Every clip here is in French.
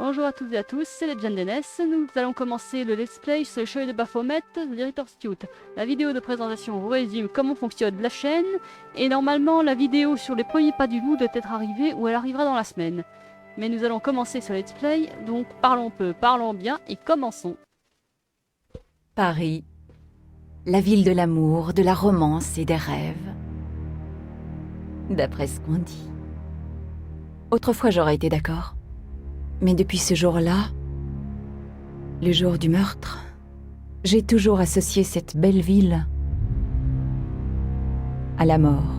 Bonjour à toutes et à tous, c'est Legend NS. Nous allons commencer le let's play sur le chevalier de Baphomet, The Director's Suite. La vidéo de présentation vous résume comment fonctionne la chaîne, et normalement la vidéo sur les premiers pas du loup doit être arrivée ou elle arrivera dans la semaine. Mais nous allons commencer ce let's play, donc parlons peu, parlons bien et commençons. Paris, la ville de l'amour, de la romance et des rêves. D'après ce qu'on dit. Autrefois j'aurais été d'accord. Mais depuis ce jour-là, le jour du meurtre, j'ai toujours associé cette belle ville à la mort.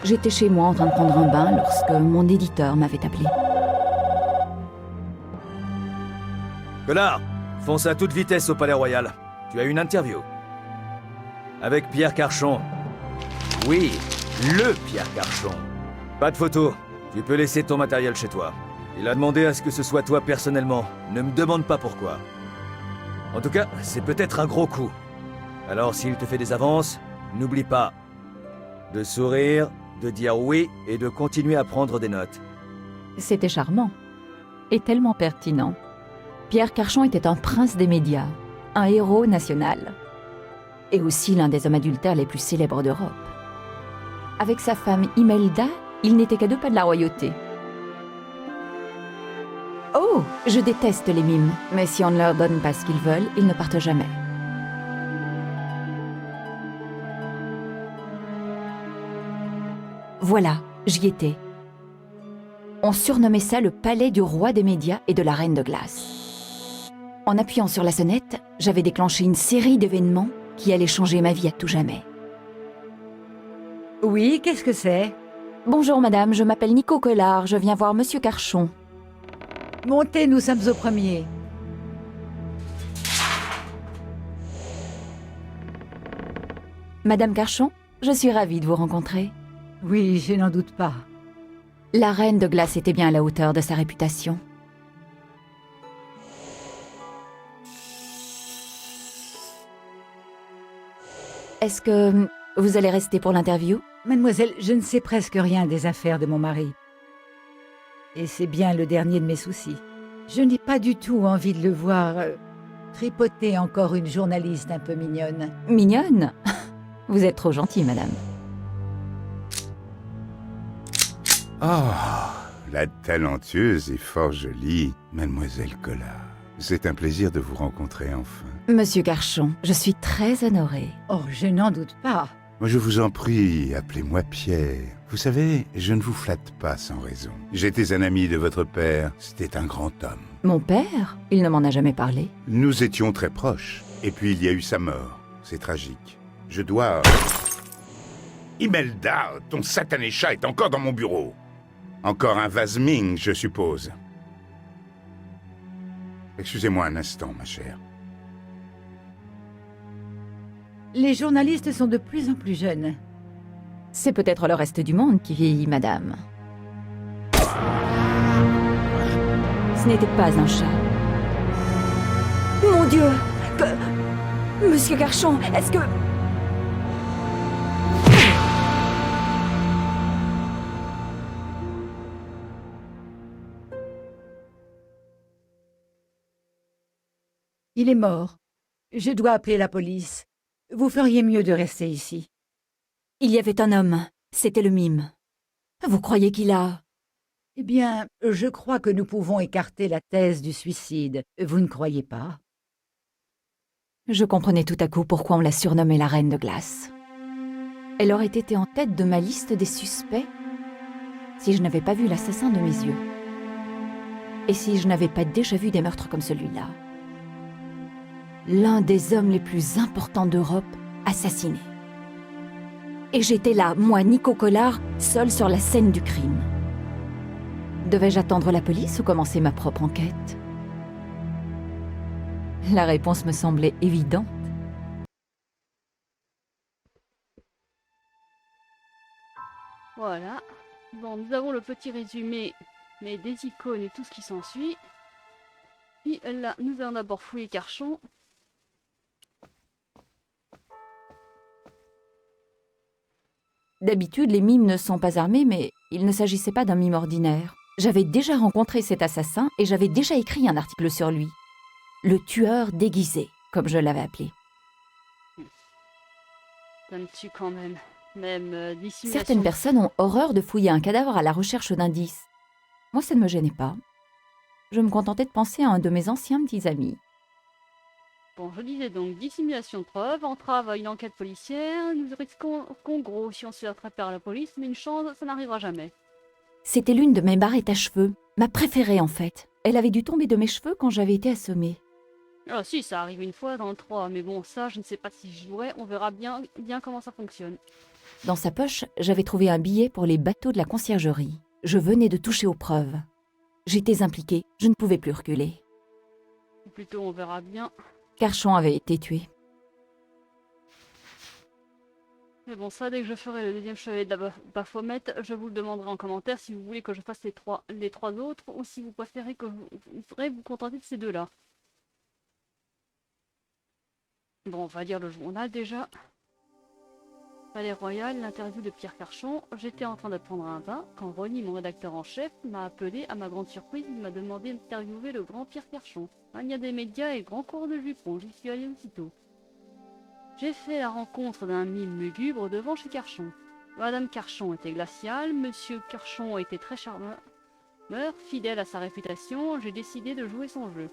J'étais chez moi en train de prendre un bain lorsque mon éditeur m'avait appelé. Connard, fonce à toute vitesse au Palais Royal. Tu as une interview. Avec Pierre Carchon. Oui, le Pierre Carchon. Pas de photo. Tu peux laisser ton matériel chez toi. Il a demandé à ce que ce soit toi personnellement. Ne me demande pas pourquoi. En tout cas, c'est peut-être un gros coup. Alors s'il te fait des avances, n'oublie pas de sourire, de dire oui et de continuer à prendre des notes. C'était charmant et tellement pertinent. Pierre Carchon était un prince des médias, un héros national, et aussi l'un des hommes adultères les plus célèbres d'Europe. Avec sa femme Imelda, il n'était qu'à 2 pas de la royauté. Oh, je déteste les mimes, mais si on ne leur donne pas ce qu'ils veulent, ils ne partent jamais. Voilà, j'y étais. On surnommait ça le palais du roi des médias et de la reine de glace. En appuyant sur la sonnette, j'avais déclenché une série d'événements qui allaient changer ma vie à tout jamais. Oui, qu'est-ce que c'est? Bonjour madame, je m'appelle Nico Collard, je viens voir monsieur Carchon. Montez, nous sommes au premier. Madame Carchon, je suis ravie de vous rencontrer. Oui, je n'en doute pas. La reine de glace était bien à la hauteur de sa réputation. Est-ce que vous allez rester pour l'interview? Mademoiselle, je ne sais presque rien des affaires de mon mari. Et c'est bien le dernier de mes soucis. Je n'ai pas du tout envie de le voir tripoter encore une journaliste un peu mignonne. Mignonne? Vous êtes trop gentille, madame. Ah, la talentueuse et fort jolie Mademoiselle Collard. C'est un plaisir de vous rencontrer enfin. Monsieur Carchon, je suis très honorée. Oh, je n'en doute pas. Je vous en prie, appelez-moi Pierre. Vous savez, je ne vous flatte pas sans raison. J'étais un ami de votre père, c'était un grand homme. Mon père? Il ne m'en a jamais parlé. Nous étions très proches, et puis il y a eu sa mort. C'est tragique. Je dois... Imelda, ton satané chat est encore dans mon bureau. Encore un vase Ming, je suppose. Excusez-moi un instant, ma chère. Les journalistes sont de plus en plus jeunes. C'est peut-être le reste du monde qui vieillit, madame. Ce n'était pas un chat. Mon Dieu! Monsieur Carchon, est-ce que... Il est mort. Je dois appeler la police. Vous feriez mieux de rester ici. Il y avait un homme. C'était le mime. Vous croyez qu'il a... Eh bien, je crois que nous pouvons écarter la thèse du suicide. Vous ne croyez pas? Je comprenais tout à coup pourquoi on la surnommait la Reine de Glace. Elle aurait été en tête de ma liste des suspects si je n'avais pas vu l'assassin de mes yeux. Et si je n'avais pas déjà vu des meurtres comme celui-là. L'un des hommes les plus importants d'Europe assassiné. Et j'étais là, moi, Nico Collard, seule sur la scène du crime. Devais-je attendre la police ou commencer ma propre enquête? La réponse me semblait évidente. Voilà. Bon, nous avons le petit résumé, mais des icônes et tout ce qui s'ensuit. Puis là, nous allons d'abord fouiller Carchon. D'habitude, les mimes ne sont pas armés, mais il ne s'agissait pas d'un mime ordinaire. J'avais déjà rencontré cet assassin et j'avais déjà écrit un article sur lui. Le tueur déguisé, comme je l'avais appelé. Ça me tue quand même. Même dissimulation. Certaines personnes ont horreur de fouiller un cadavre à la recherche d'indices. Moi, ça ne me gênait pas. Je me contentais de penser à un de mes anciens petits amis. Bon, je disais donc dissimulation de preuves, entrave à une enquête policière. Nous risquons qu'en gros si on se fait attraper par la police, mais une chance, ça n'arrivera jamais. C'était l'une de mes barrettes à cheveux, ma préférée en fait. Elle avait dû tomber de mes cheveux quand j'avais été assommée. Ah si, ça arrive une fois dans le 3, mais bon, ça, je ne sais pas si je jouerai, on verra bien comment ça fonctionne. Dans sa poche, j'avais trouvé un billet pour les bateaux de la conciergerie. Je venais de toucher aux preuves. J'étais impliquée, je ne pouvais plus reculer. Ou plutôt, on verra bien. Carchon avait été tué. Mais bon, ça, dès que je ferai le deuxième chevalier de la Baphomet, je vous le demanderai en commentaire si vous voulez que je fasse les trois autres, ou si vous préférez que vous contenter de ces deux-là. Bon, on va lire le journal déjà. Palais Royal, l'interview de Pierre Carchon. J'étais en train de prendre un bain quand Ronnie, mon rédacteur en chef, m'a appelé. À ma grande surprise, il m'a demandé d'interviewer le grand Pierre Carchon. Mania des médias et grand cours de jupons. J'y suis allé aussitôt. J'ai fait la rencontre d'un mime lugubre devant chez Carchon. Madame Carchon était glaciale, Monsieur Carchon était très charmeur, fidèle à sa réputation. J'ai décidé de jouer son jeu.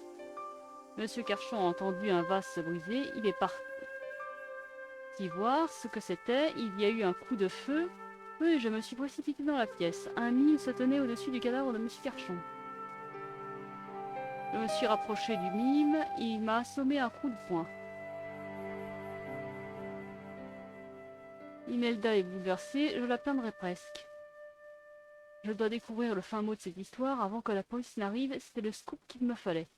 Monsieur Carchon a entendu un vase se briser. Il est parti voir ce que c'était. Il y a eu un coup de feu. Et je me suis précipité dans la pièce. Un mime se tenait au-dessus du cadavre de Monsieur Carchon. Je me suis rapproché du mime. Il m'a assommé un coup de poing. Imelda est bouleversée. Je la plaindrai presque. Je dois découvrir le fin mot de cette histoire avant que la police n'arrive. C'était le scoop qu'il me fallait.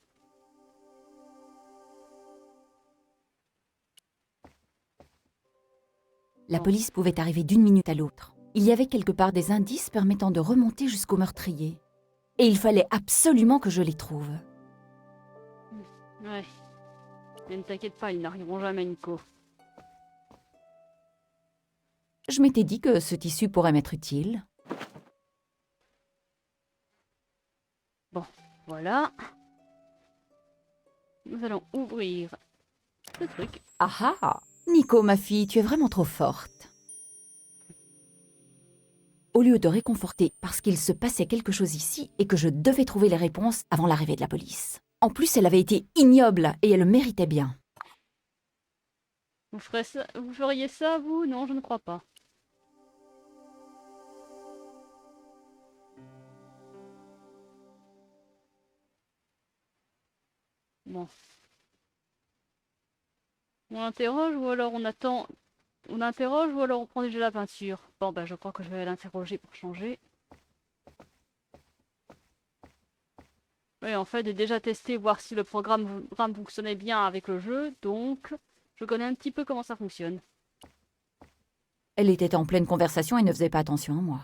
La police pouvait arriver d'une minute à l'autre. Il y avait quelque part des indices permettant de remonter jusqu'au meurtrier. Et il fallait absolument que je les trouve. Ouais. Mais ne t'inquiète pas, ils n'arriveront jamais, Nico. Je m'étais dit que ce tissu pourrait m'être utile. Bon, voilà. Nous allons ouvrir ce truc. Ah ah! Nico, ma fille, tu es vraiment trop forte. Au lieu de réconforter parce qu'il se passait quelque chose ici et que je devais trouver les réponses avant l'arrivée de la police. En plus, elle avait été ignoble et elle le méritait bien. Vous feriez ça, vous? Non, je ne crois pas. Bon. On interroge ou alors on attend. On interroge ou alors on prend déjà la peinture. Bon, ben je crois que je vais l'interroger pour changer. Oui, en fait, j'ai déjà testé, voir si le programme fonctionnait bien avec le jeu, donc je connais un petit peu comment ça fonctionne. Elle était en pleine conversation et ne faisait pas attention à moi.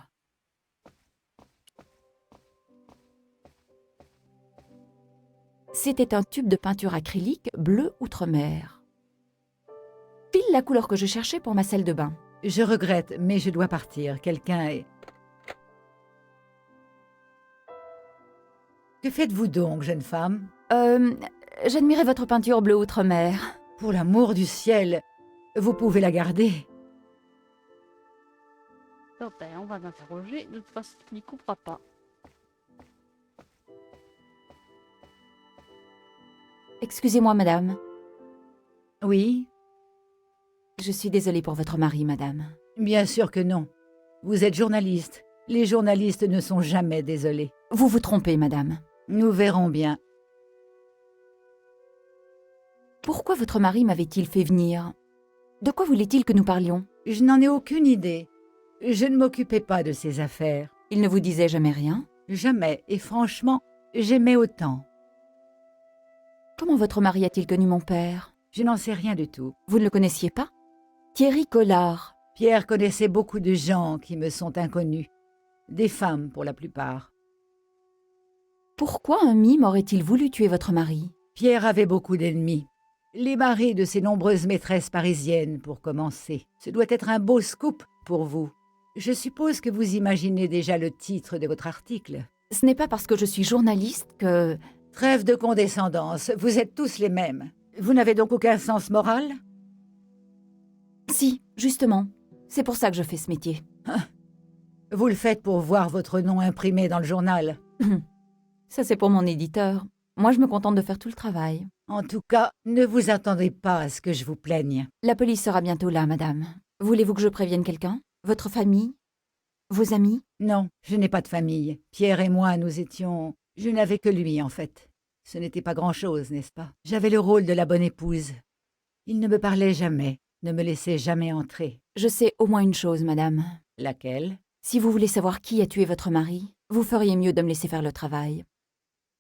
C'était un tube de peinture acrylique bleu outre-mer. Pile la couleur que je cherchais pour ma salle de bain. Je regrette, mais je dois partir. Quelqu'un est... Que faites-vous donc, jeune femme? J'admirais votre peinture bleu outre-mer. Pour l'amour du ciel, vous pouvez la garder. Oh, ben, on va l'interroger, de toute façon, il ne coupera pas. Excusez-moi, madame. Oui, Je suis désolée pour votre mari, madame. bien sûr que non. Vous êtes journaliste. Les journalistes ne sont jamais désolés. Vous vous trompez, madame. Nous verrons bien. Pourquoi votre mari m'avait-il fait venir? De quoi voulait-il que nous parlions? Je n'en ai aucune idée. Je ne m'occupais pas de ses affaires. Il ne vous disait jamais rien? Jamais. Et franchement, j'aimais autant. Comment votre mari a-t-il connu mon père? Je n'en sais rien du tout. Vous ne le connaissiez pas? Thierry Collard. Pierre connaissait beaucoup de gens qui me sont inconnus. Des femmes, pour la plupart. Pourquoi un mime aurait-il voulu tuer votre mari? Pierre avait beaucoup d'ennemis. Les maris de ses nombreuses maîtresses parisiennes, pour commencer. Ce doit être un beau scoop pour vous. Je suppose que vous imaginez déjà le titre de votre article. Ce n'est pas parce que je suis journaliste que... Trêve de condescendance, vous êtes tous les mêmes. Vous n'avez donc aucun sens moral? Si, justement. C'est pour ça que je fais ce métier. Vous le faites pour voir votre nom imprimé dans le journal. Ça, c'est pour mon éditeur. Moi, je me contente de faire tout le travail. En tout cas, ne vous attendez pas à ce que je vous plaigne. La police sera bientôt là, madame. Voulez-vous que je prévienne quelqu'un? Votre famille? Vos amis? Non, je n'ai pas de famille. Pierre et moi, nous étions... Je n'avais que lui, en fait. Ce n'était pas grand-chose, n'est-ce pas? J'avais le rôle de la bonne épouse. Il ne me parlait jamais, ne me laissait jamais entrer. Je sais au moins une chose, madame. Laquelle? Si vous voulez savoir qui a tué votre mari, vous feriez mieux de me laisser faire le travail.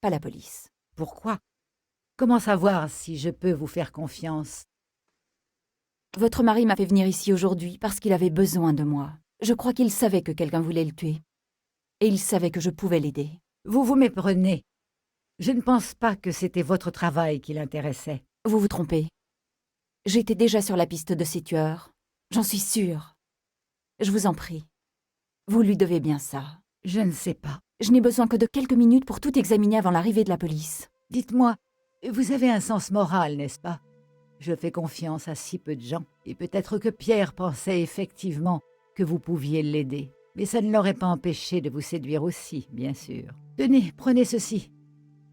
Pas la police. Pourquoi? Comment savoir si je peux vous faire confiance? Votre mari m'a fait venir ici aujourd'hui parce qu'il avait besoin de moi. Je crois qu'il savait que quelqu'un voulait le tuer. Et il savait que je pouvais l'aider. Vous vous méprenez. Je ne pense pas que c'était votre travail qui l'intéressait. Vous vous trompez. J'étais déjà sur la piste de ces tueurs. J'en suis sûre. Je vous en prie. Vous lui devez bien ça. Je ne sais pas. Je n'ai besoin que de quelques minutes pour tout examiner avant l'arrivée de la police. Dites-moi, vous avez un sens moral, n'est-ce pas? Je fais confiance à si peu de gens, et peut-être que Pierre pensait effectivement que vous pouviez l'aider. Mais ça ne l'aurait pas empêché de vous séduire aussi, bien sûr. Tenez, prenez ceci.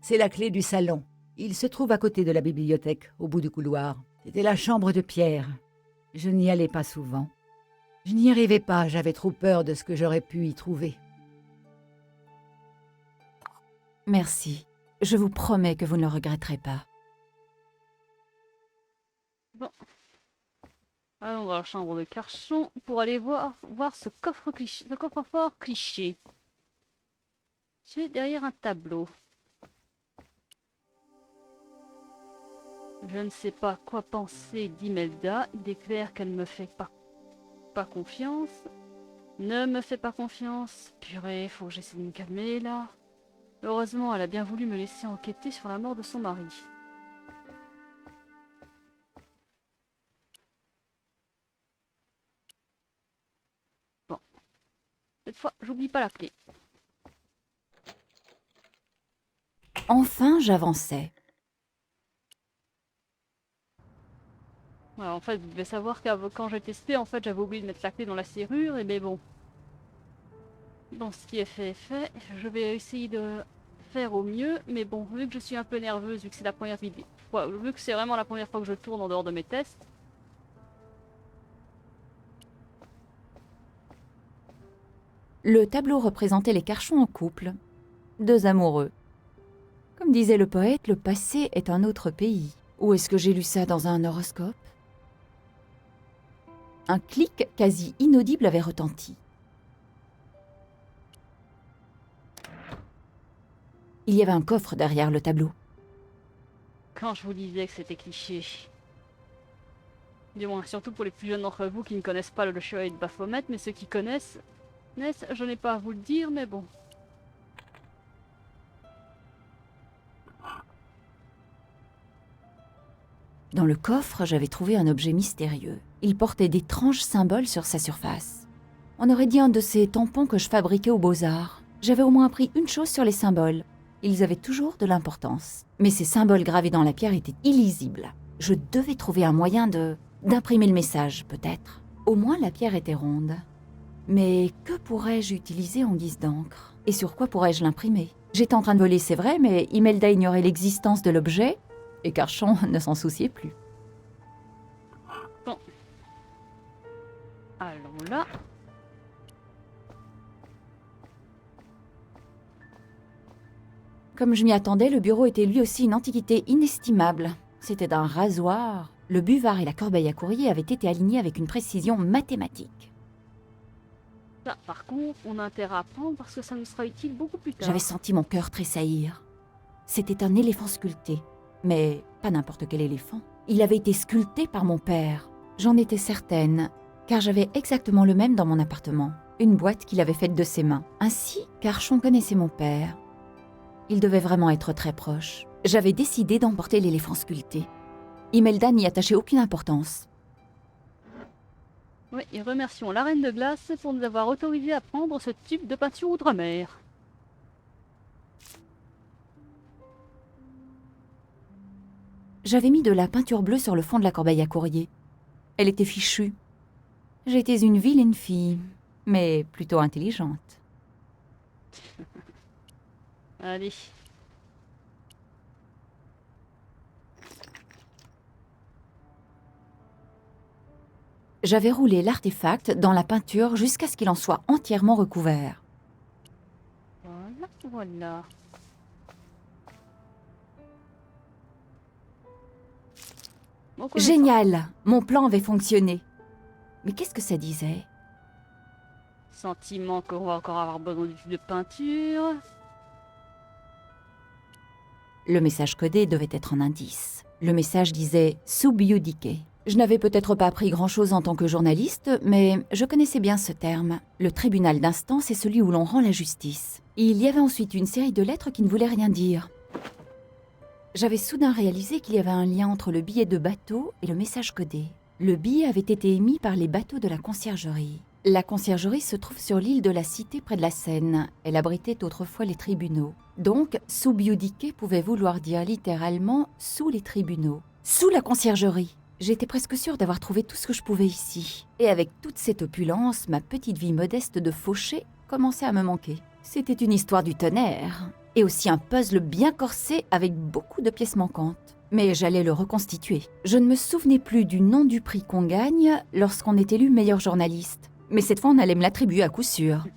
C'est la clé du salon. Il se trouve à côté de la bibliothèque, au bout du couloir. C'était la chambre de Pierre. Je n'y allais pas souvent. Je n'y arrivais pas, j'avais trop peur de ce que j'aurais pu y trouver. Merci. Je vous promets que vous ne le regretterez pas. Bon. Allons dans la chambre de Carchon pour aller voir ce coffre-fort cliché. C'est derrière un tableau. Je ne sais pas quoi penser d'Imelda. Il est clair qu'elle me fait pas confiance. Ne me fait pas confiance. Purée, faut que j'essaie de me calmer là. Heureusement, elle a bien voulu me laisser enquêter sur la mort de son mari. Bon. Cette fois, j'oublie pas la clé. Enfin, j'avançais. Voilà, en fait, vous devez savoir que quand j'ai testé, en fait, j'avais oublié de mettre la clé dans la serrure, et ben bon. Bon, ce qui est fait est fait. Je vais essayer de faire au mieux, mais bon, vu que je suis un peu nerveuse, vu que c'est la première vidéo, vu que c'est vraiment la première fois que je tourne en dehors de mes tests. Le tableau représentait les Carchons en couple. Deux amoureux. Comme disait le poète, le passé est un autre pays. Où est-ce que j'ai lu ça dans un horoscope? Un clic quasi inaudible avait retenti. Il y avait un coffre derrière le tableau. Quand je vous disais que c'était cliché. Du moins, surtout pour les plus jeunes d'entre vous qui ne connaissent pas le Chevalier de Baphomet, mais ceux qui connaissent, je n'ai pas à vous le dire, mais bon. Dans le coffre, j'avais trouvé un objet mystérieux. Il portait d'étranges symboles sur sa surface. On aurait dit un de ces tampons que je fabriquais aux Beaux-Arts. J'avais au moins appris une chose sur les symboles. Ils avaient toujours de l'importance. Mais ces symboles gravés dans la pierre étaient illisibles. Je devais trouver un moyen d'imprimer le message, peut-être. Au moins, la pierre était ronde. Mais que pourrais-je utiliser en guise d'encre? Et sur quoi pourrais-je l'imprimer? J'étais en train de voler, c'est vrai, mais Imelda ignorait l'existence de l'objet. Et Carchon ne s'en souciait plus. Bon. Allons là. Comme je m'y attendais, le bureau était lui aussi une antiquité inestimable. C'était un rasoir. Le buvard et la corbeille à courrier avaient été alignés avec une précision mathématique. Ça, par contre, on a intérêt à prendre parce que ça nous sera utile beaucoup plus tard. J'avais senti mon cœur tressaillir. C'était un éléphant sculpté. Mais pas n'importe quel éléphant. Il avait été sculpté par mon père. J'en étais certaine, car j'avais exactement le même dans mon appartement. Une boîte qu'il avait faite de ses mains. Ainsi, Carchon connaissait mon père. Il devait vraiment être très proche. J'avais décidé d'emporter l'éléphant sculpté. Imelda n'y attachait aucune importance. Oui, et remercions la Reine de Glace pour nous avoir autorisé à prendre ce type de peinture outre-mer. J'avais mis de la peinture bleue sur le fond de la corbeille à courrier. Elle était fichue. J'étais une vilaine fille, mais plutôt intelligente. Allez. J'avais roulé l'artefact dans la peinture jusqu'à ce qu'il en soit entièrement recouvert. Voilà, voilà. Bon, Génial! Mon plan avait fonctionné. Mais qu'est-ce que ça disait? Sentiment qu'on va encore avoir besoin de peinture. Le message codé devait être un indice. Le message disait « Sub-iudice ». Je n'avais peut-être pas appris grand-chose en tant que journaliste, mais je connaissais bien ce terme. Le tribunal d'instance est celui où l'on rend la justice. Il y avait ensuite une série de lettres qui ne voulaient rien dire. J'avais soudain réalisé qu'il y avait un lien entre le billet de bateau et le message codé. Le billet avait été émis par les bateaux de la conciergerie. La conciergerie se trouve sur l'île de la Cité près de la Seine. Elle abritait autrefois les tribunaux. Donc, sub-iudice pouvait vouloir dire littéralement « sous les tribunaux ». Sous la conciergerie. J'étais presque sûre d'avoir trouvé tout ce que je pouvais ici. Et avec toute cette opulence, ma petite vie modeste de fauché commençait à me manquer. C'était une histoire du tonnerre. Et aussi un puzzle bien corsé avec beaucoup de pièces manquantes. Mais j'allais le reconstituer. Je ne me souvenais plus du nom du prix qu'on gagne lorsqu'on est élu meilleur journaliste. Mais cette fois, on allait me l'attribuer à coup sûr.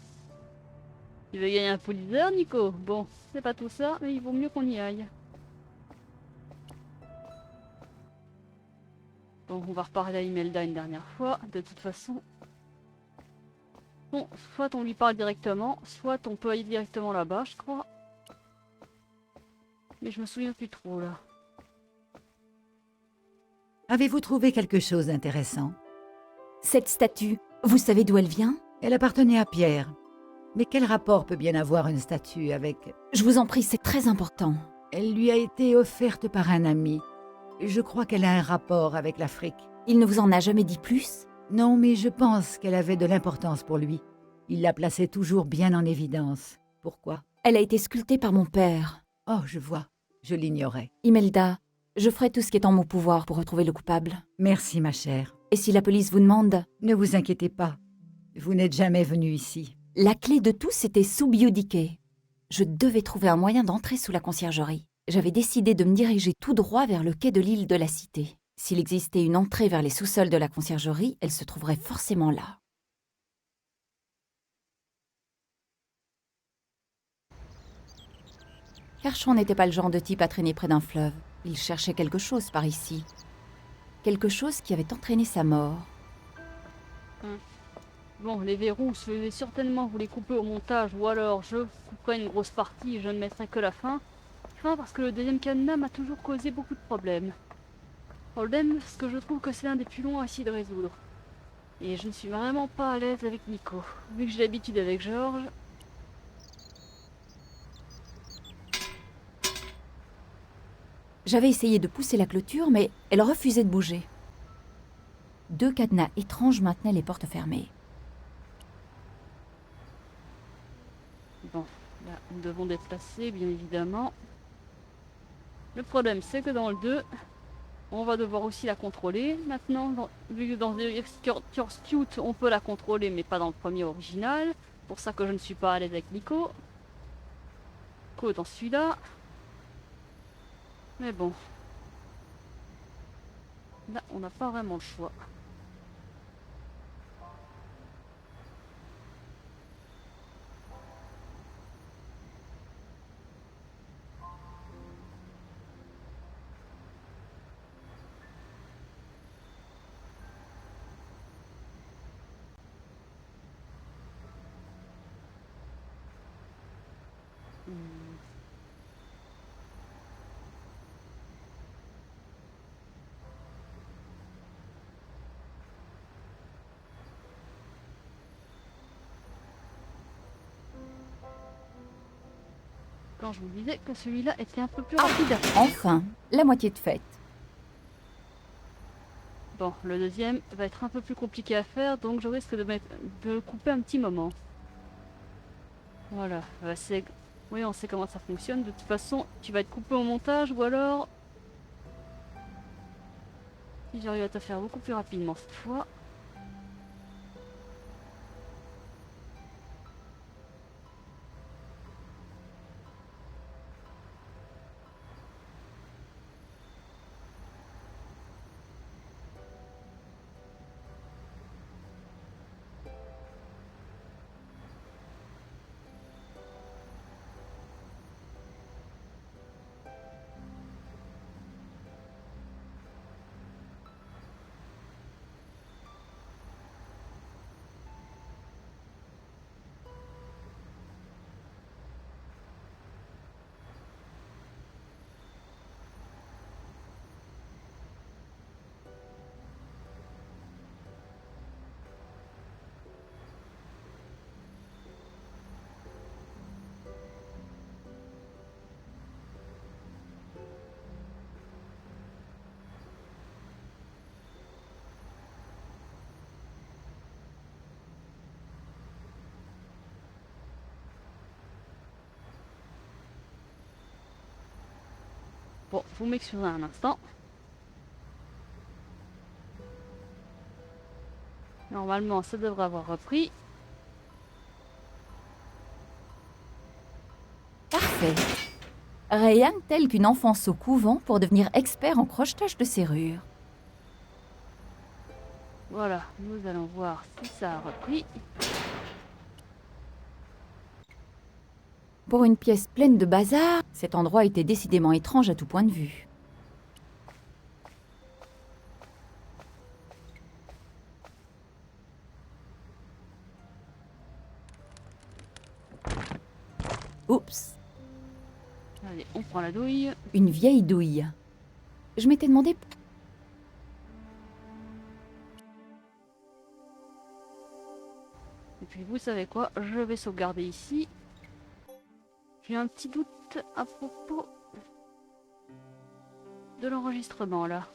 Tu veux gagner un Pulitzer, Nico? Bon, c'est pas tout ça, mais il vaut mieux qu'on y aille. Bon, on va reparler à Imelda une dernière fois, de toute façon. Bon, soit on lui parle directement, soit on peut aller directement là-bas, je crois. Mais je me souviens plus trop, là. Avez-vous trouvé quelque chose d'intéressant? Cette statue, vous savez d'où elle vient? Elle appartenait à Pierre. Mais quel rapport peut bien avoir une statue avec... Je vous en prie, c'est très important. Elle lui a été offerte par un ami. Je crois qu'elle a un rapport avec l'Afrique. Il ne vous en a jamais dit plus? Non, mais je pense qu'elle avait de l'importance pour lui. Il la plaçait toujours bien en évidence. Pourquoi? Elle a été sculptée par mon père. Oh, je vois. Je l'ignorais. Imelda, je ferai tout ce qui est en mon pouvoir pour retrouver le coupable. Merci, ma chère. Et si la police vous demande? Ne vous inquiétez pas. Vous n'êtes jamais venu ici. La clé de tout, c'était sub-iudice. Je devais trouver un moyen d'entrer sous la conciergerie. J'avais décidé de me diriger tout droit vers le quai de l'île de la Cité. S'il existait une entrée vers les sous-sols de la conciergerie, elle se trouverait forcément là. Carchon n'était pas le genre de type à traîner près d'un fleuve. Il cherchait quelque chose par ici. Quelque chose qui avait entraîné sa mort. Bon, les verrous, je vais certainement vous les couper au montage, ou alors je couperai une grosse partie et je ne mettrai que la fin. Fin parce que le deuxième cadenas m'a toujours causé beaucoup de problèmes. Problème parce que je trouve que c'est l'un des plus longs à essayer de résoudre. Et je ne suis vraiment pas à l'aise avec Nico. Vu que j'ai l'habitude avec Georges... J'avais essayé de pousser la clôture, mais elle refusait de bouger. 2 cadenas étranges maintenaient les portes fermées. Bon, là, nous devons déplacer, bien évidemment. Le problème, c'est que dans le 2, on va devoir aussi la contrôler. Maintenant, vu que dans The Execute, on peut la contrôler, mais pas dans le premier original. Pour ça que je ne suis pas à l'aise avec Nico. Nico dans celui-là. Mais bon. Là, on n'a pas vraiment le choix. Quand je vous disais que celui-là était un peu plus rapide. Enfin, la moitié de faite. Bon, le deuxième va être un peu plus compliqué à faire, donc je risque de le couper un petit moment. Voilà, oui, on sait comment ça fonctionne. De toute façon, tu vas être coupé au montage, ou alors... Si j'arrive à te faire beaucoup plus rapidement cette fois... Bon, vous m'excusez un instant. Normalement, ça devrait avoir repris. Parfait. Ryan, tel qu'une enfance au couvent pour devenir expert en crochetage de serrures. Voilà, nous allons voir si ça a repris. Pour une pièce pleine de bazar, cet endroit était décidément étrange à tout point de vue. Oups, Allez, on prend la douille. une vieille douille. Je m'étais demandé... Et puis vous savez quoi, je vais sauvegarder ici. J'ai un petit doute à propos de l'enregistrement là.